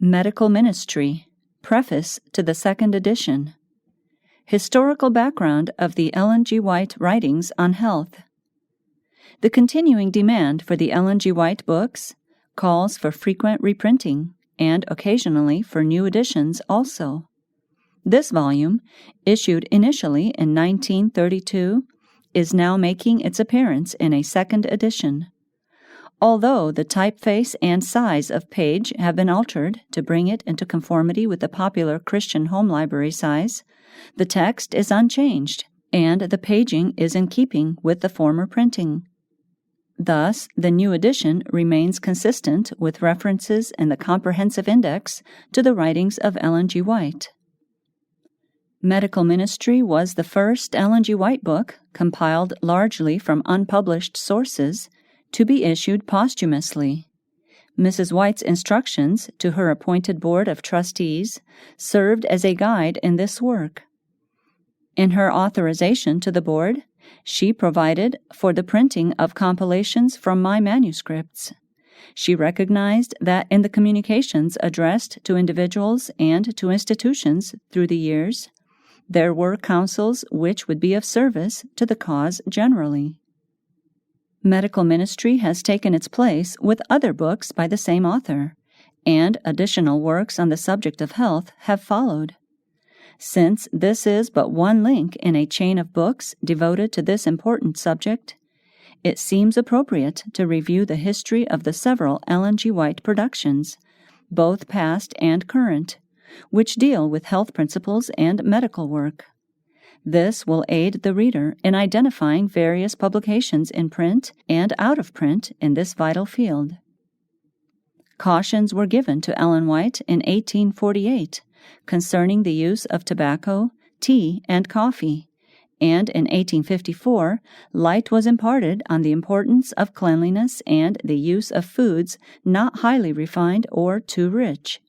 Medical Ministry, Preface to the Second Edition. Historical background of the Ellen G. White writings on health. The continuing demand for the Ellen G. White books calls for frequent reprinting, and occasionally for new editions also. This volume, issued initially in 1932, is now making its appearance in a second edition. Although the typeface and size of page have been altered to bring it into conformity with the popular Christian home library size, the text is unchanged, and the paging is in keeping with the former printing. Thus, the new edition remains consistent with references in the comprehensive index to the writings of Ellen G. White. Medical Ministry was the first Ellen G. White book, compiled largely from unpublished sources, to be issued posthumously. Mrs. White's instructions to her appointed board of trustees served as a guide in this work. In her authorization to the board, she provided for the printing of compilations from my manuscripts. She recognized that in the communications addressed to individuals and to institutions through the years, there were counsels which would be of service to the cause generally. Medical Ministry has taken its place with other books by the same author, and additional works on the subject of health have followed. Since this is but one link in a chain of books devoted to this important subject, it seems appropriate to review the history of the several Ellen G. White productions, both past and current, which deal with health principles and medical work. This will aid the reader in identifying various publications in print and out of print in this vital field. Cautions were given to Ellen White in 1848 concerning the use of tobacco, tea, and coffee, and in 1854 light was imparted on the importance of cleanliness and the use of foods not highly refined or too rich.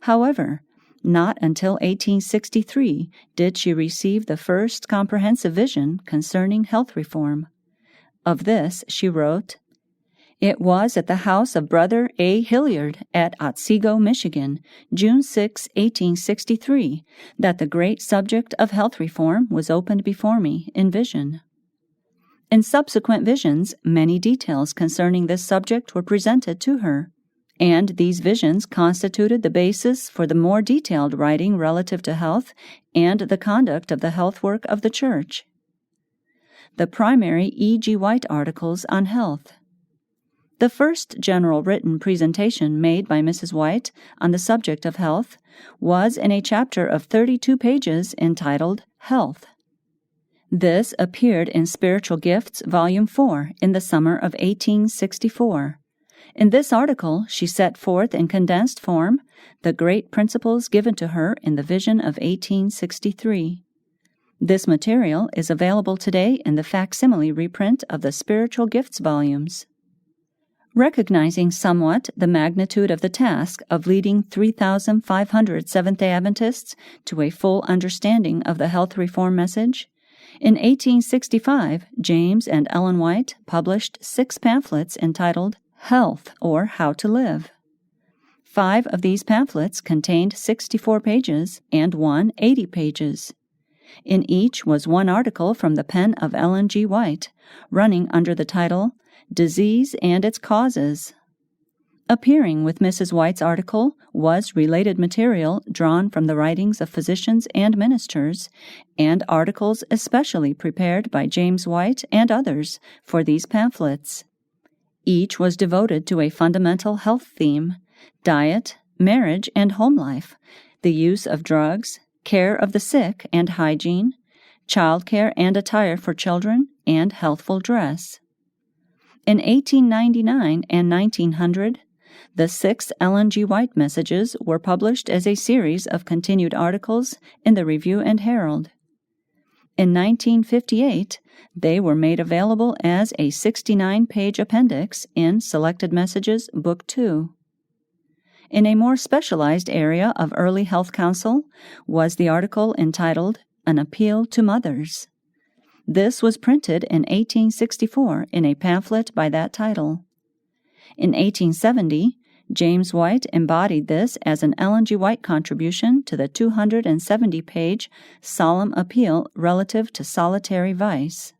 However, not until 1863 did she receive the first comprehensive vision concerning health reform. Of this she wrote, "It was at the house of Brother A. Hilliard at Otsego, Michigan, June 6, 1863, that the great subject of health reform was opened before me in vision." In subsequent visions, many details concerning this subject were presented to her, and these visions constituted the basis for the more detailed writing relative to health and the conduct of the health work of the Church. The primary E. G. White articles on health. The first general written presentation made by Mrs. White on the subject of health was in a chapter of 32 pages entitled Health. This appeared in Spiritual Gifts, Volume 4, in the summer of 1864. In this article, she set forth in condensed form the great principles given to her in the vision of 1863. This material is available today in the facsimile reprint of the Spiritual Gifts volumes. Recognizing somewhat the magnitude of the task of leading 3,500 Seventh-day Adventists to a full understanding of the health reform message, in 1865, James and Ellen White published 6 pamphlets entitled Health, or How to Live. 5 of these pamphlets contained 64 pages and one 80 pages. In each was one article from the pen of Ellen G. White, running under the title Disease and Its Causes. Appearing with Mrs. White's article was related material drawn from the writings of physicians and ministers, and articles especially prepared by James White and others for these pamphlets. Each was devoted to a fundamental health theme: diet, marriage and home life, the use of drugs, care of the sick and hygiene, child care and attire for children, and healthful dress. In 1899 and 1900, the 6 Ellen G. White messages were published as a series of continued articles in the Review and Herald. In 1958, they were made available as a 69-page appendix in Selected Messages, Book 2. In a more specialized area of early health counsel was the article entitled An Appeal to Mothers. This was printed in 1864 in a pamphlet by that title. In 1870, James White embodied this as an Ellen G. White contribution to the 270-page Solemn Appeal Relative to Solitary Vice.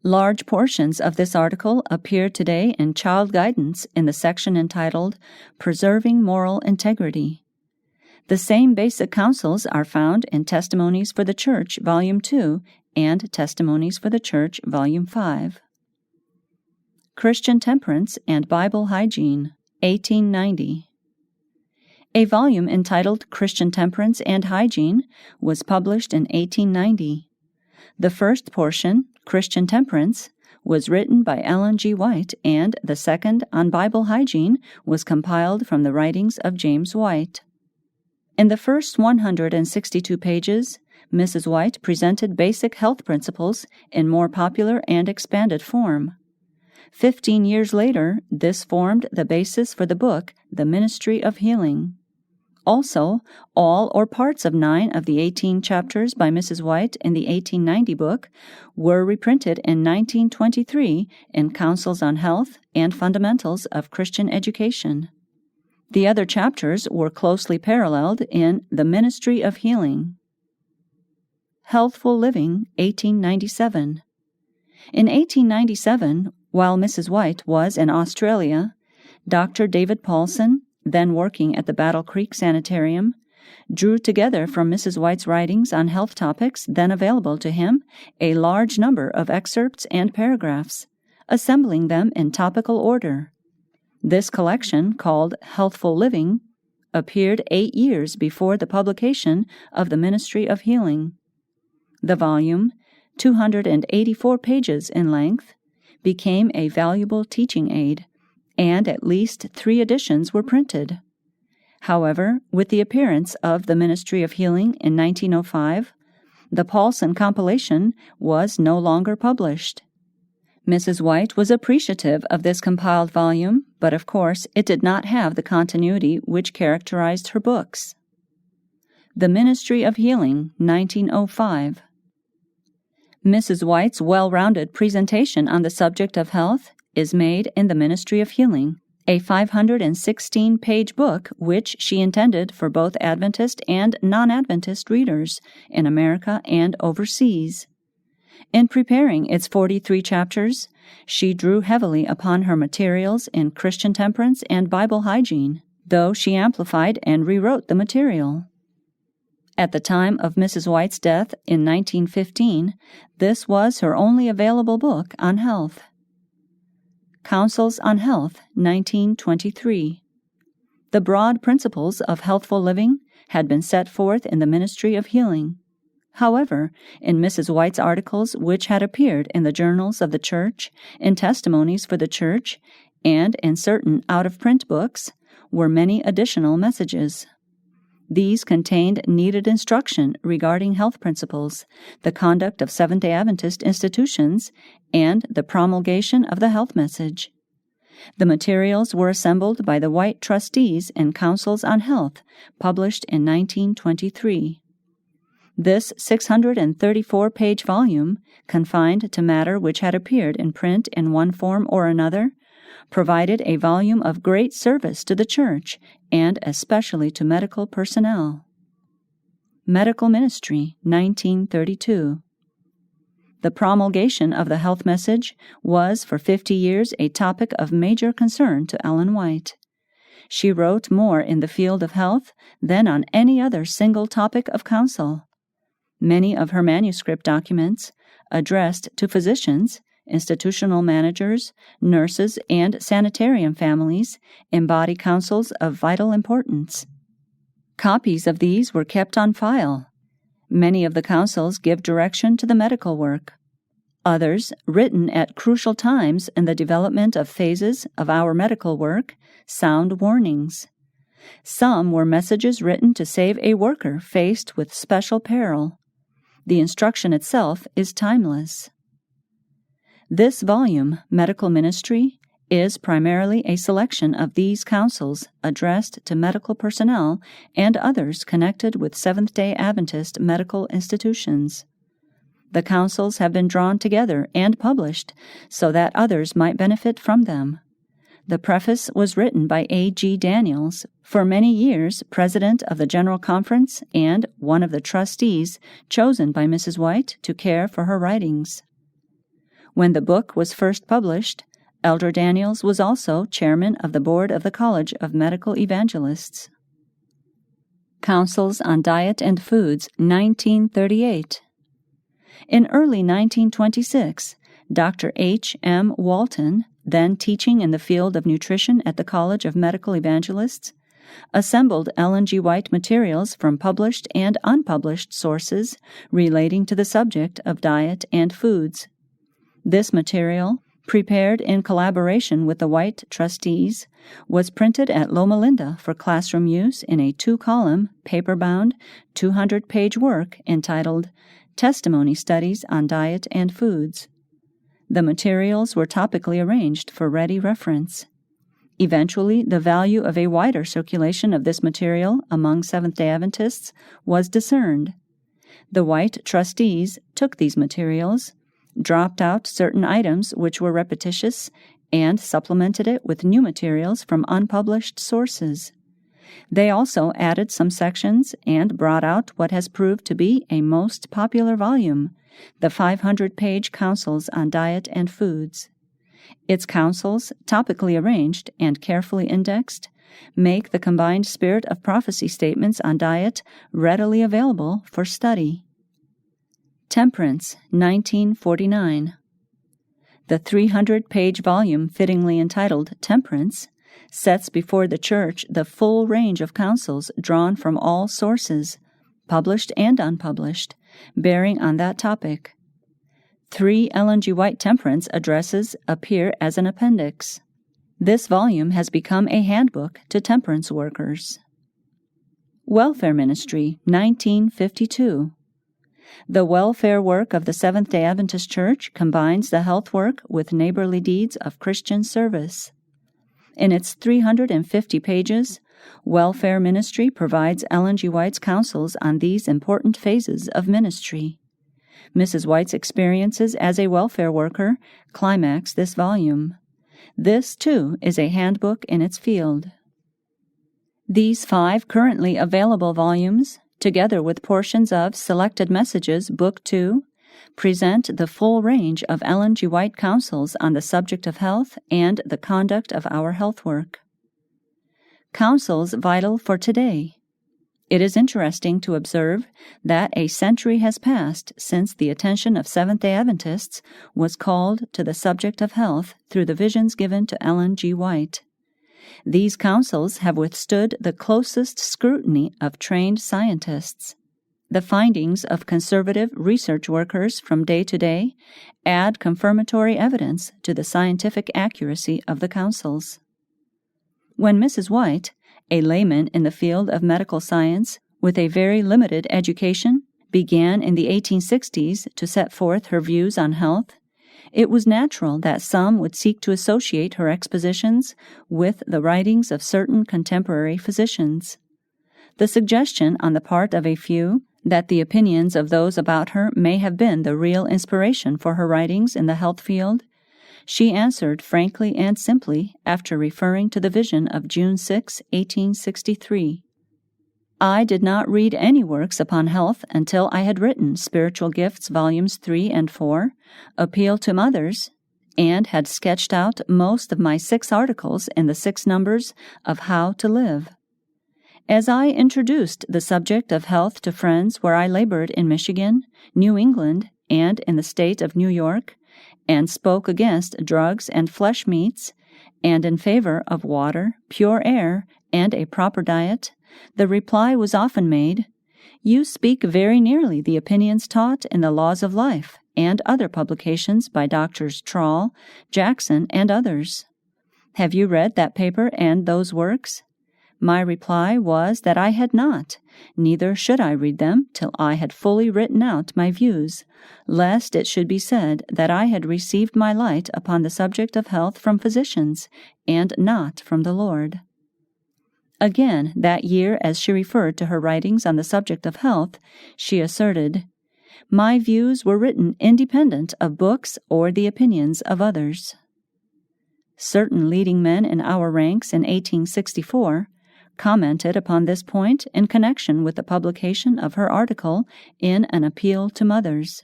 Large portions of this article appear today in Child Guidance in the section entitled Preserving Moral Integrity. The same basic counsels are found in Testimonies for the Church, Volume 2, and Testimonies for the Church, Volume 5. Christian Temperance and Bible Hygiene, 1890. A volume entitled Christian Temperance and Hygiene was published in 1890. The first portion, Christian Temperance, was written by Ellen G. White, and the second, on Bible Hygiene, was compiled from the writings of James White. In the first 162 pages, Mrs. White presented basic health principles in more popular and expanded form. 15 years later, this formed the basis for the book, The Ministry of Healing. Also, all or parts of 9 of the 18 chapters by Mrs. White in the 1890 book were reprinted in 1923 in Counsels on Health and Fundamentals of Christian Education. The other chapters were closely paralleled in The Ministry of Healing. Healthful Living, 1897. In 1897, while Mrs. White was in Australia, Dr. David Paulson, then working at the Battle Creek Sanitarium, drew together from Mrs. White's writings on health topics then available to him a large number of excerpts and paragraphs, assembling them in topical order. This collection, called Healthful Living, appeared 8 years before the publication of the Ministry of Healing. The volume, 284 pages in length, became a valuable teaching aid, and at least 3 editions were printed. However, with the appearance of the Ministry of Healing in 1905, the Paulson compilation was no longer published. Mrs. White was appreciative of this compiled volume, but of course it did not have the continuity which characterized her books. The Ministry of Healing, 1905. Mrs. White's well-rounded presentation on the subject of health is made in The Ministry of Healing, a 516-page book which she intended for both Adventist and non-Adventist readers in America and overseas. In preparing its 43 chapters, she drew heavily upon her materials in Christian Temperance and Bible Hygiene, though she amplified and rewrote the material. At the time of Mrs. White's death in 1915, this was her only available book on health. Counsels on Health, 1923. The broad principles of healthful living had been set forth in the Ministry of Healing. However, in Mrs. White's articles which had appeared in the journals of the Church, in Testimonies for the Church, and in certain out-of-print books, were many additional messages. These contained needed instruction regarding health principles, the conduct of Seventh-day Adventist institutions, and the promulgation of the health message. The materials were assembled by the White trustees in Counsels on Health, published in 1923. This 634-page volume, confined to matter which had appeared in print in one form or another, provided a volume of great service to the Church and especially to medical personnel. Medical Ministry, 1932. The promulgation of the health message was for 50 years a topic of major concern to Ellen White. She wrote more in the field of health than on any other single topic of counsel. Many of her manuscript documents, addressed to physicians, institutional managers, nurses, and sanitarium families, embody counsels of vital importance. Copies of these were kept on file. Many of the counsels give direction to the medical work. Others, written at crucial times in the development of phases of our medical work, sound warnings. Some were messages written to save a worker faced with special peril. The instruction itself is timeless. This volume, Medical Ministry, is primarily a selection of these counsels addressed to medical personnel and others connected with Seventh-day Adventist medical institutions. The counsels have been drawn together and published so that others might benefit from them. The preface was written by A.G. Daniels, for many years president of the General Conference and one of the trustees chosen by Mrs. White to care for her writings. When the book was first published, Elder Daniels was also chairman of the board of the College of Medical Evangelists. Counsels on Diet and Foods, 1938. In early 1926, Dr. H. M. Walton, then teaching in the field of nutrition at the College of Medical Evangelists, assembled Ellen G. White materials from published and unpublished sources relating to the subject of diet and foods. This material, prepared in collaboration with the White trustees, was printed at Loma Linda for classroom use in a 2-column, paper-bound, 200-page work entitled Testimony Studies on Diet and Foods. The materials were topically arranged for ready reference. Eventually, the value of a wider circulation of this material among Seventh-day Adventists was discerned. The White trustees took these materials, dropped out certain items which were repetitious, and supplemented it with new materials from unpublished sources. They also added some sections and brought out what has proved to be a most popular volume, the 500-page Counsels on Diet and Foods. Its counsels, topically arranged and carefully indexed, make the combined spirit of prophecy statements on diet readily available for study. Temperance, 1949. The 300-page volume fittingly entitled Temperance sets before the Church the full range of counsels drawn from all sources, published and unpublished, bearing on that topic. 3 Ellen G. White temperance addresses appear as an appendix. This volume has become a handbook to temperance workers. Welfare Ministry, 1952. The welfare work of the Seventh-day Adventist Church combines the health work with neighborly deeds of Christian service. In its 350 pages, Welfare Ministry provides Ellen G. White's counsels on these important phases of ministry. Mrs. White's experiences as a welfare worker climax this volume. This, too, is a handbook in its field. These 5 currently available volumes, together with portions of Selected Messages, Book 2, present the full range of Ellen G. White counsels on the subject of health and the conduct of our health work. Counsels vital for today. It is interesting to observe that a century has passed since the attention of Seventh-day Adventists was called to the subject of health through the visions given to Ellen G. White. These counsels have withstood the closest scrutiny of trained scientists. The findings of conservative research workers from day to day add confirmatory evidence to the scientific accuracy of the counsels. When Mrs. White, a layman in the field of medical science with a very limited education, began in the 1860s to set forth her views on health, it was natural that some would seek to associate her expositions with the writings of certain contemporary physicians. The suggestion on the part of a few that the opinions of those about her may have been the real inspiration for her writings in the health field, she answered frankly and simply after referring to the vision of June 6, 1863. I did not read any works upon health until I had written Spiritual Gifts Volumes 3 and 4, Appeal to Mothers, and had sketched out most of my 6 articles in the 6 numbers of How to Live. As I introduced the subject of health to friends where I labored in Michigan, New England, and in the state of New York, and spoke against drugs and flesh meats, and in favor of water, pure air, and a proper diet, the reply was often made, "You speak very nearly the opinions taught in the Laws of Life and other publications by Doctors Trall, Jackson, and others. Have you read that paper and those works?" My reply was that I had not, neither should I read them till I had fully written out my views, lest it should be said that I had received my light upon the subject of health from physicians, and not from the Lord. Again, that year, as she referred to her writings on the subject of health, she asserted, "My views were written independent of books or the opinions of others." Certain leading men in our ranks in 1864 commented upon this point in connection with the publication of her article in An Appeal to Mothers.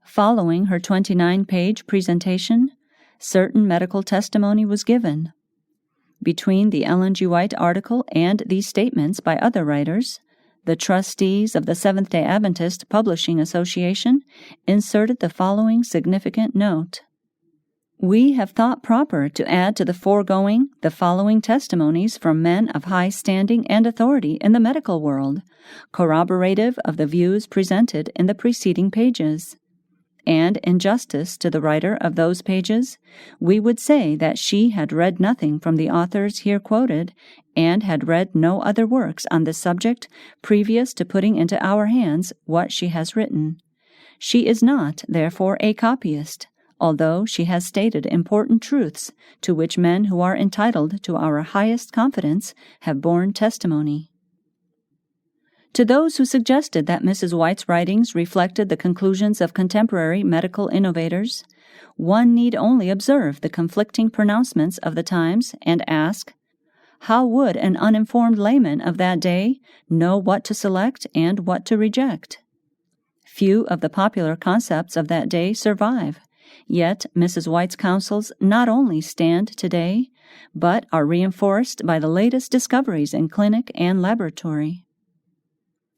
Following her 29-page presentation, certain medical testimony was given. Between the Ellen G. White article and these statements by other writers, the trustees of the Seventh-day Adventist Publishing Association inserted the following significant note. We have thought proper to add to the foregoing the following testimonies from men of high standing and authority in the medical world, corroborative of the views presented in the preceding pages. And in justice to the writer of those pages, we would say that she had read nothing from the authors here quoted, and had read no other works on this subject previous to putting into our hands what she has written. She is not, therefore, a copyist, although she has stated important truths to which men who are entitled to our highest confidence have borne testimony. To those who suggested that Mrs. White's writings reflected the conclusions of contemporary medical innovators, one need only observe the conflicting pronouncements of the times and ask, how would an uninformed layman of that day know what to select and what to reject? Few of the popular concepts of that day survive, yet Mrs. White's counsels not only stand today, but are reinforced by the latest discoveries in clinic and laboratory.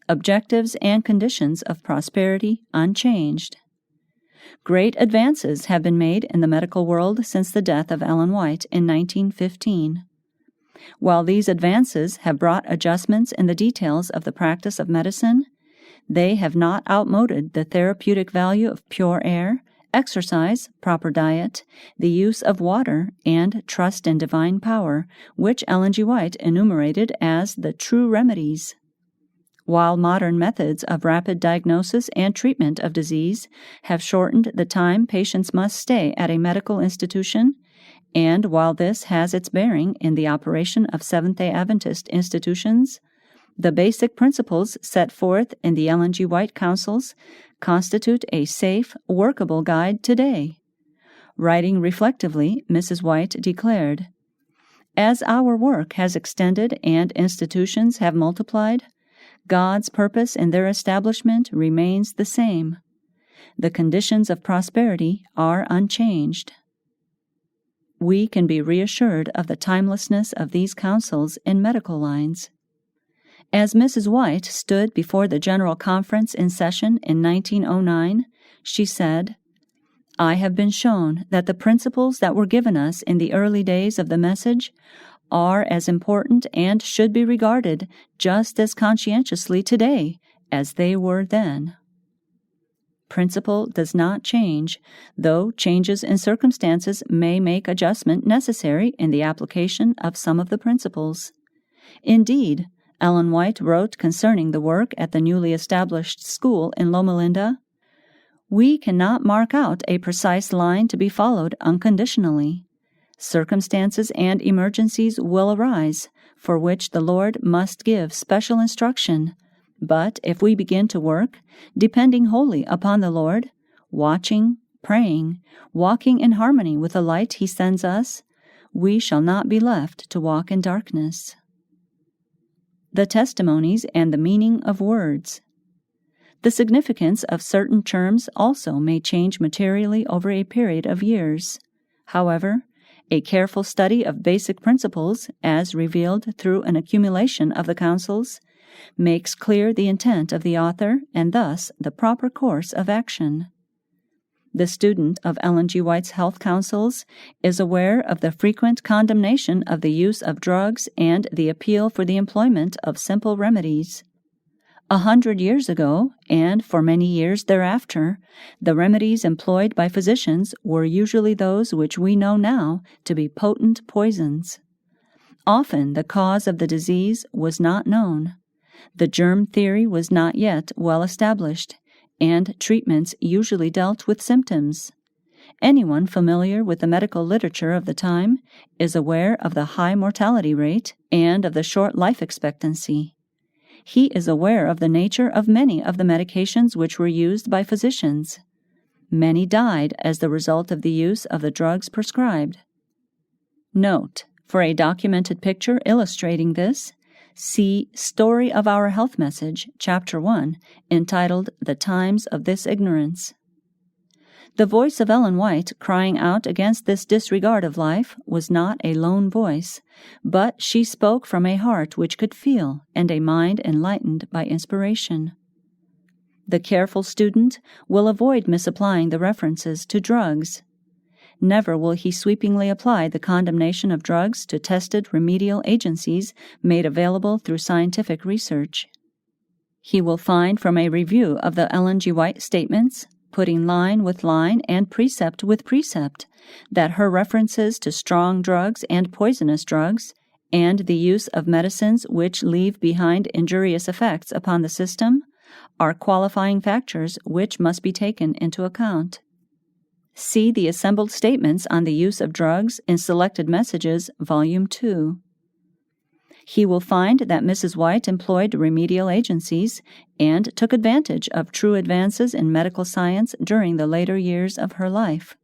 Objectives and conditions of prosperity unchanged. Great advances have been made in the medical world since the death of Ellen White in 1915. While these advances have brought adjustments in the details of the practice of medicine, they have not outmoded the therapeutic value of pure air, exercise, proper diet, the use of water, and trust in divine power, which Ellen G. White enumerated as the true remedies. While modern methods of rapid diagnosis and treatment of disease have shortened the time patients must stay at a medical institution, and while this has its bearing in the operation of Seventh-day Adventist institutions, the basic principles set forth in the Ellen G. White counsels constitute a safe, workable guide today. Writing reflectively, Mrs. White declared, "As our work has extended and institutions have multiplied, God's purpose in their establishment remains the same. The conditions of prosperity are unchanged." We can be reassured of the timelessness of these counsels in medical lines. As Mrs. White stood before the General Conference in session in 1909, she said, "I have been shown that the principles that were given us in the early days of the message are as important and should be regarded just as conscientiously today as they were then." Principle does not change, though changes in circumstances may make adjustment necessary in the application of some of the principles. Indeed, Ellen White wrote concerning the work at the newly established school in Loma Linda, "We cannot mark out a precise line to be followed unconditionally. Circumstances and emergencies will arise, for which the Lord must give special instruction. But if we begin to work, depending wholly upon the Lord, watching, praying, walking in harmony with the light He sends us, we shall not be left to walk in darkness." The testimonies and the meaning of words. The significance of certain terms also may change materially over a period of years. However, a careful study of basic principles, as revealed through an accumulation of the counsels, makes clear the intent of the author and thus the proper course of action. The student of Ellen G. White's health counsels is aware of the frequent condemnation of the use of drugs and the appeal for the employment of simple remedies. 100 years ago, and for many years thereafter, the remedies employed by physicians were usually those which we know now to be potent poisons. Often the cause of the disease was not known. The germ theory was not yet well established, and treatments usually dealt with symptoms. Anyone familiar with the medical literature of the time is aware of the high mortality rate and of the short life expectancy. He is aware of the nature of many of the medications which were used by physicians. Many died as the result of the use of the drugs prescribed. Note: for a documented picture illustrating this, see Story of Our Health Message, Chapter 1, entitled The Times of This Ignorance. The voice of Ellen White crying out against this disregard of life was not a lone voice, but she spoke from a heart which could feel and a mind enlightened by inspiration. The careful student will avoid misapplying the references to drugs. Never will he sweepingly apply the condemnation of drugs to tested remedial agencies made available through scientific research. He will find from a review of the Ellen G. White statements, putting line with line and precept with precept, that her references to strong drugs and poisonous drugs, and the use of medicines which leave behind injurious effects upon the system, are qualifying factors which must be taken into account. See the assembled statements on the use of drugs in Selected Messages, Volume 2. He will find that Mrs. White employed remedial agencies and took advantage of true advances in medical science during the later years of her life.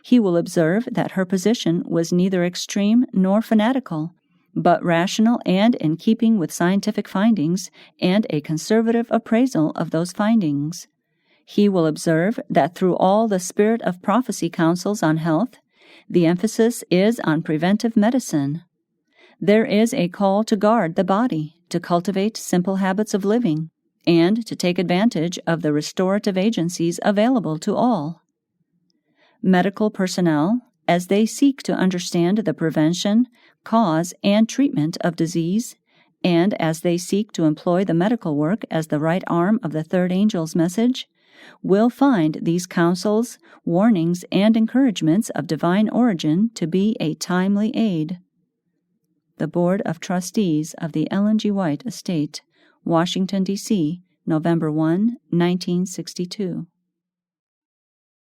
He will observe that her position was neither extreme nor fanatical, but rational and in keeping with scientific findings and a conservative appraisal of those findings. He will observe that through all the Spirit of Prophecy counsels on health, the emphasis is on preventive medicine. There is a call to guard the body, to cultivate simple habits of living, and to take advantage of the restorative agencies available to all. Medical personnel, as they seek to understand the prevention, cause, and treatment of disease, and as they seek to employ the medical work as the right arm of the third angel's message, will find these counsels, warnings, and encouragements of divine origin to be a timely aid. The Board of Trustees of the Ellen G. White Estate, Washington, D.C., November 1, 1962.